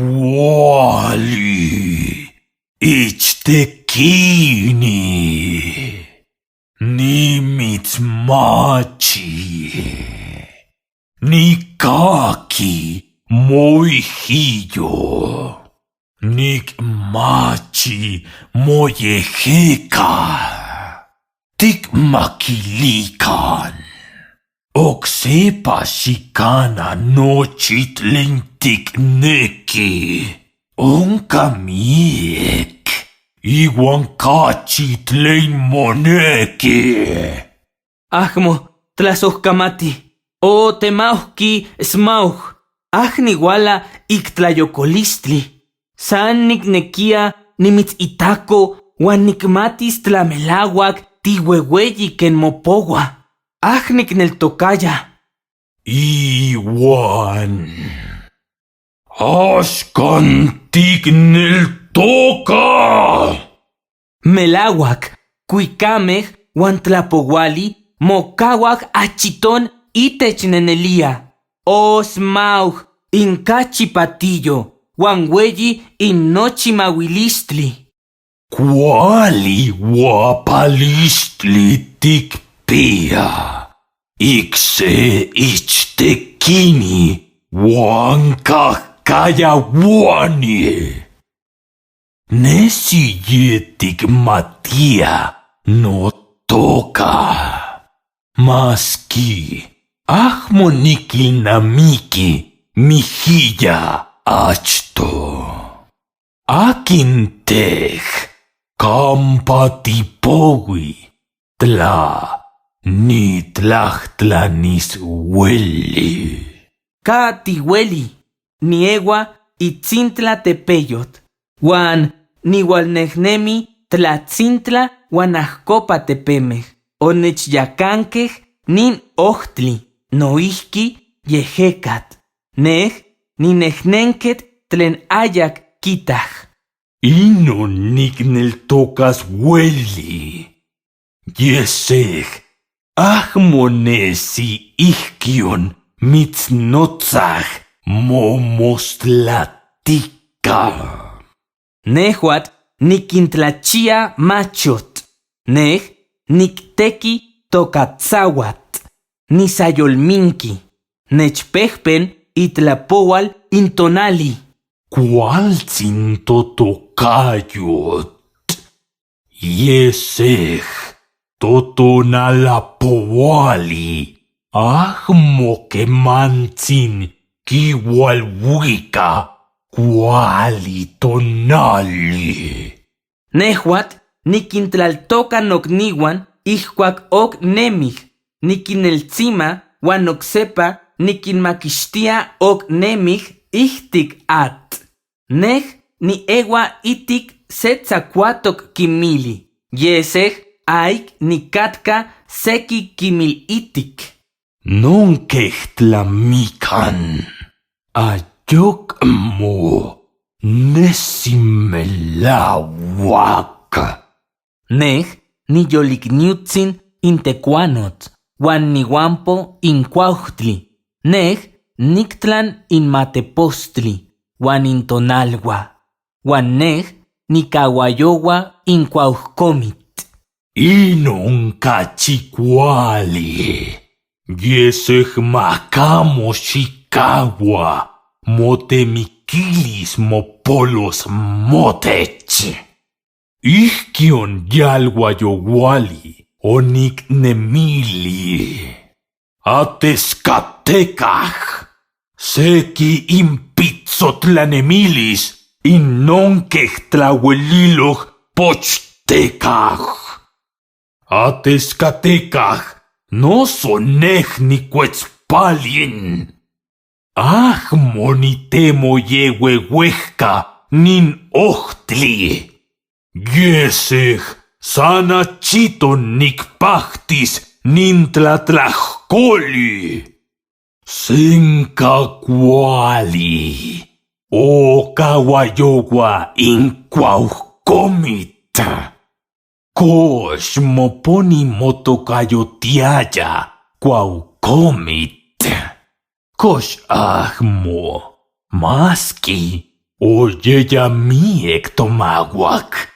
Kuali ichtekini nimitmachi nikaki moijillo nikmachi moyejeka tikmakilikan oksepa xikana nochi tlen tikneki onka miek iwan kachi tlen moneki. Ahmo tlasojkamati, o temauhki smauj, niwala iktlayokolistli. San niknekia nimitzitako wan nikmatis tlamelauak tiueueyi ken mopowa. Nikneltokaya. Iwan axkan tikneltoka. Melauak, kuikamej wan tlapowali mokauak achiton itech nenelia. Osmauj inkachi patillo wan weyi innochi mawilistli. Kuali uapalistli tikpia. Ikse ichtekini wan kahkayauani. Nesi ye tikmatia notoka. Maski ahmo nikilnamiki mijilla achto. Akintej kampatipowi tla nitlahtlanisweli. Katiweli, niewa itzintla tepeyot, wan niwalnehnemi tlatzintla wan ahkopa tepemej, onechyacankej nin ohtli, noihki yejekat, ninehnenket tlen ayak kitaj. Inon nikneltokas weli. Yesej ahmo nesi ihkion mitznotzaaj momostlatika. Nehuat nikintlachia machot. Nikteki tokatzawat. Nisayolminki. Nechpejpen itlapowal intonali. Kualtzin totokayot. Yesej totonalapowali. Ahmo kemantzin kiualwika kuali tonali. Nehuat nikintlaltoka nokniwan ihkuak ok nemij. Nikineltzima wan oksepa nikinmakixtia ok nemij ihtik at. Niewa itik se tzakuatok kimili. Yesej aik nikatka seki kimil itik. Nonkej tlamikan. Ayokmo nesimelauak. Niyolikniutzin intekuanot, wan niwampo inkuauhtli. Niktlan inmatepostli, wan intonalwa. Wan nikawayowa inkuauhkomit. Inon kachikuali. Yesej makamo xikawa motemikilis mopolos motech. Ihkion yalwayowali oniknemili. Ateskatecaj seki impitzotlanemilis innonkej tlaueliloj pochtecaj. Ateskatecaj noso nikuetzpalin. Ahmo nitemo yewewehka nin ohtli. Yesej sanachiton nikpahtis nin tlatlajkoli. Senka kuali o kawayowa inkuauhkomit. Kox moponi motokayotiaya kuauhkomit. Kox ahmo maski Oyeya miek tomawak.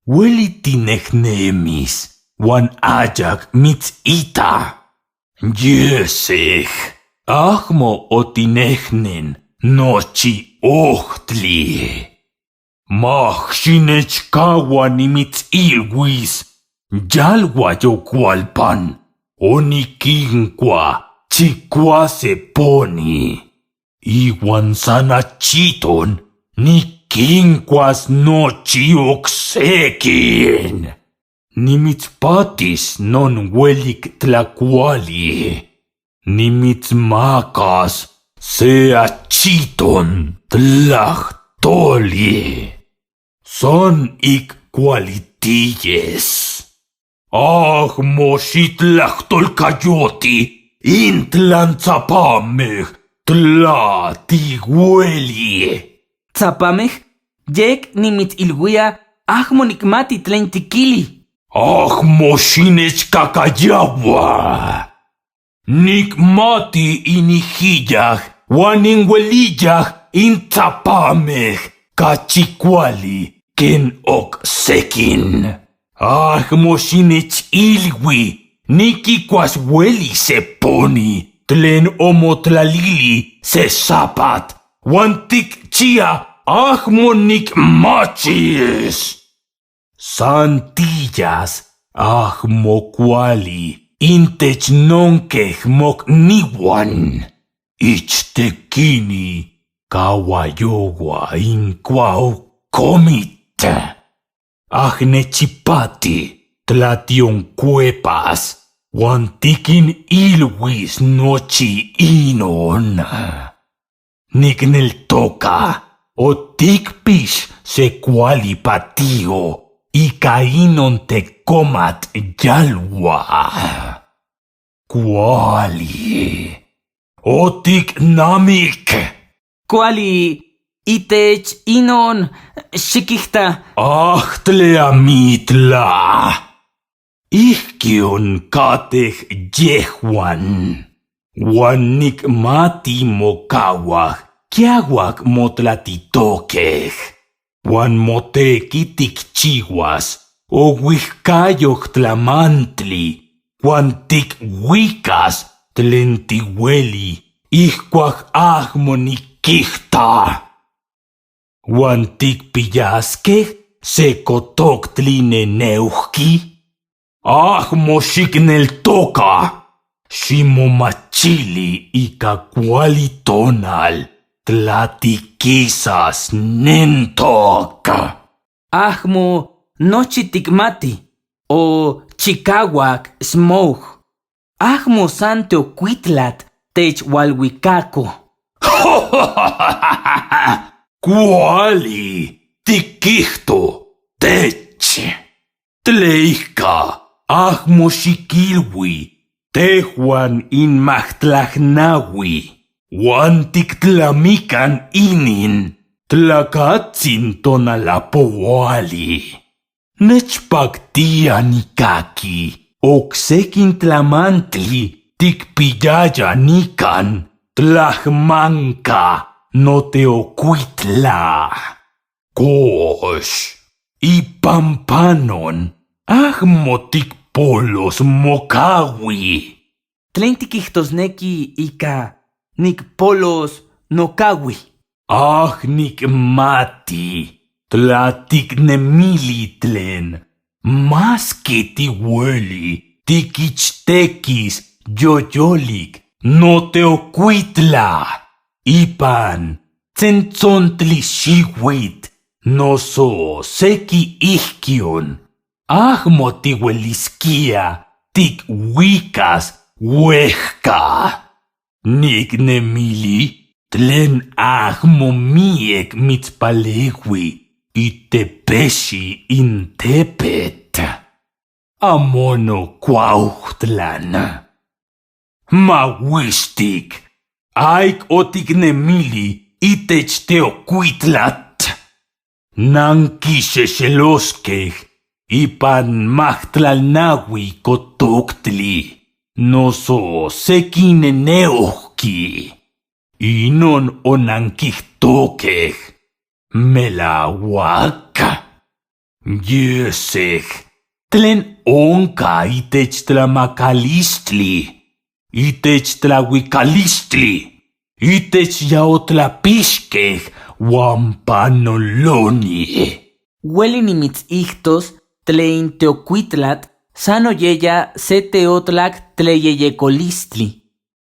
Huelitinejnemis, wan ayak mitzita. Yesej, ahmo otinejnen nochi ohtli. Majxinechkaua nimitzilwis, yalwa yokualpan, onikinkua chikuase poni. Iwan sanachiton, nikinkuas nochi oksekin. Nimitzpatis non huelik tlakuali. Nimitzmakas se achiton tlahtoli. Son ik kualitiyes. Moxitlajtolkayoti intlan tzapamej tlatihueli. Tzapamej, yek nimitzilhuia ahmo nikmati tlen tikili. Moxinechkakayawa. Nikmati inihiyaj wan inhueliyaj intzapamej kachikuali ken oksekin. Moxinechilwi nikikuas hueli se poni tlen omotlalili se zapat wan tikchia ahmo nikmachis. Santillas ahmo kuali intech nonkej mokniuan. Ichtekini kawayowa inkuaukomit. Nechipati tlationkuepas wan tikin ilwis nochi inon. Nikneltoka otikpix se kuali patio ika inon tekomat yalwa. Kuali otiknamik. Kuali itech inon xikijta. Tleamitla. Ihkion katej yehuan. Wan nikmati mokawaj kiauak motlatitokej. Wan moteki tikchiuas ouijkayoj tlamantli. Wan tikhuikas tlen tihueli ihkuak ahmo nikijta. Wan tikpiyaskej se kotoktli neneuhki. Ahmo xikneltoka. Ximomachili ika kuali tonal tlatikisas nentok. Ahmo nochi tikmati. O chikauak smouj. Ahmo san teokuitlat tech walwikako. Kuali tikihto tech. Tleihka ahmo xikilwi tehuan inmajtlajnaui. Wan tiktlamikan inin tlakatzin tonalapouali. Nechpaktia nikaki oksekin tlamantli tikpiyaya nikan tlajmanka noteokuitla. Kox, ipampanon ahmo tikpolos mokawi. Tlen tikihtosneki ika nikpolos nokawi. Nikmati tlatiknemili tlen maski tihueli tikichtekis yoyolik noteokuitla. Ipan tzentzontle xiuitl noso seki ihkion ahmo tihueliskia tikhuikas huejka. Niknemili tlen ahmo miek mitzpalehui itepeshi intepet. Amono kuauhtlan. Mawistik aik otiknemili itech teokuitlat. Nankixexeloskej ipan mahtlalnaui kotoktli noso seki neneuhki. Inon onankijtokej. Melawak. Yesej. Tlen onka itech tlamakalistli. Itech tlahuicalistli. Itech yaotlapixkej uan panoloni. Ueli nimitzihtos tlen teocuitlat sano yeya se teotlak tleyeyecolistli.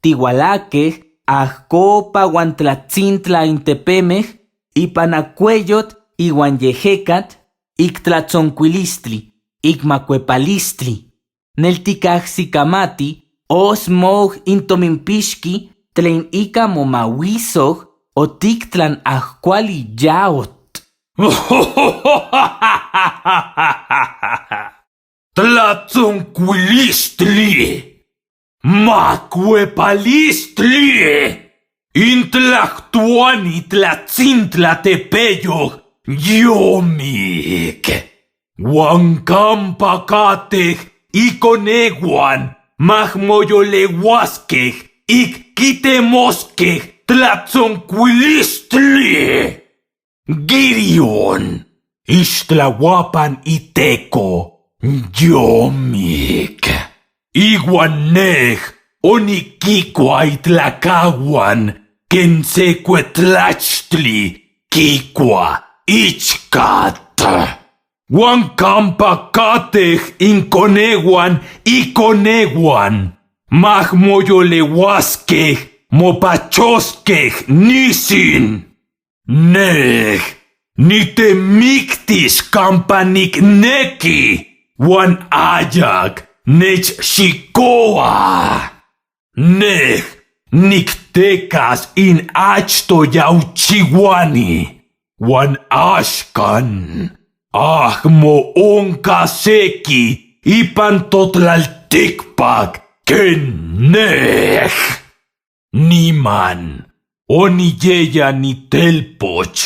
Tihualakej ahcopa uan tlatzintla intepemej ipan acueyot iuan yejecat ik tlatzoncuilistli, ik macuepalistli. Nelticahsicamati osmoj intominpixki tlen ika momahuisoj otiktlan ahcuali yaot. Tlatzoncuilistli. Macuepalistli. Intlactuani tlatzintla tepeyoj yomik. Huancampacatej iconeguan mahmoyoleuaskej ik quitemoskej tlatzoncuilistli. Girion, ixtlahuapan iteco, yomik. Iguan nej oniquicua itlacahuan ken secuetlachtli quicua ichcat. Huancampacatej inconeguan iconeguan mahmoyoleuaskej mopachoskej nisin. Nej, nitemictis campanicnequi, uan ayac nechxicoa. Nej, nictecas in achto yauchihuani, uan axcan, ahmo onca sequi ipan totlalticpac ken nej. Niman. Oni yeya ni telpoch,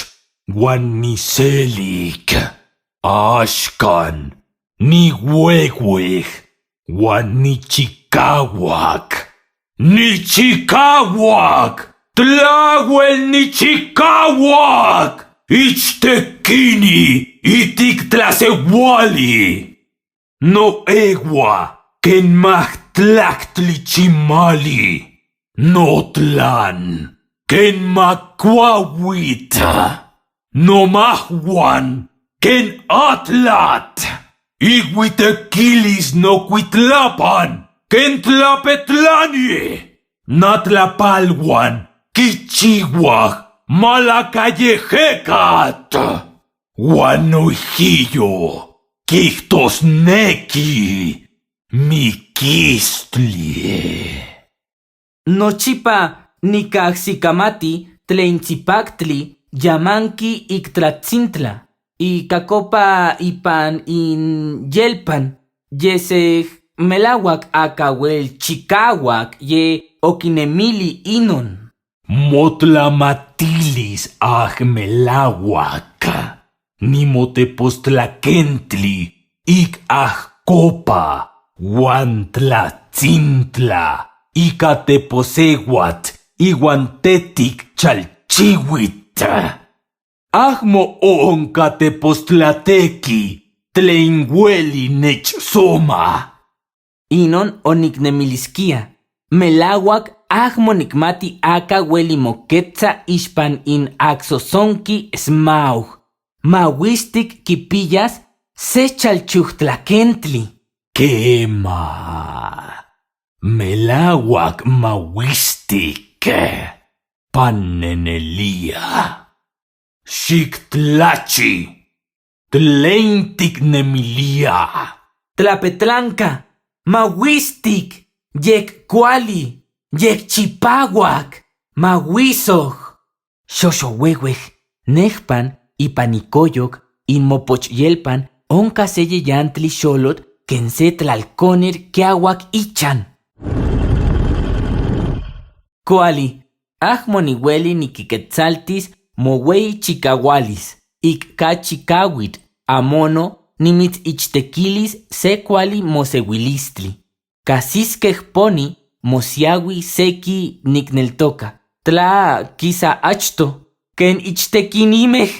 uan ni selik, axcan, ni huehuej, uan ni chicauac. Ni chicauac, tlahuel ni chicauac, ichtequini itic tlaseuali. No egua, ken mahtlactli chimali, no tlan. Ken macuahuita, no mahuan, ken atlat, iguitequilis no cuitlapan, ken tlapetlani, natlapalhuan, quichihuaj, malacallejecat, huanoijillo, quihtosnequi, miquistli. Nochipa nicahsicamati tlen tzipactli yamanki ik tlatzintla, y cacopa ipan in yelpan, yesej melauac acauel chicauac ye oquinemili inon. Motlamatilis melauac, nimotepostlaquentli ik ahcopa, uan tlatzintla, ika teposeguat, iuan tetic chalchihuit. Ahmo onca tepostlatequi, tlen hueli nechsoma. Inon onicnemilisquia, melauac ahmo nicmati aca hueli moquetza ixpan in axosonqui smauj, mahuistic quipillas se chalchuhtlaquentli. Quema. Melauac mahuistic. Panenelia. Xictlachi. Tlentic nemilia. Tlapetlanca, mahuistic, yec cuali, yec chipahuac, mahuisoj. Xoxohuehuej, nejpan ipan icoyoc, inmopoch-yelpan, onca seye yantli xolot, ken se tlalconir quiauac ichan. Cuali, ahmo nihueli niquiquetzaltis mowei chicahualis, ik cachicauit, amono, nimitziichtequilis se cuali moseuilistli. Casisquej poni, mosiahui seki nicneltoca. Tla quisa achto, ken ichtequinimej.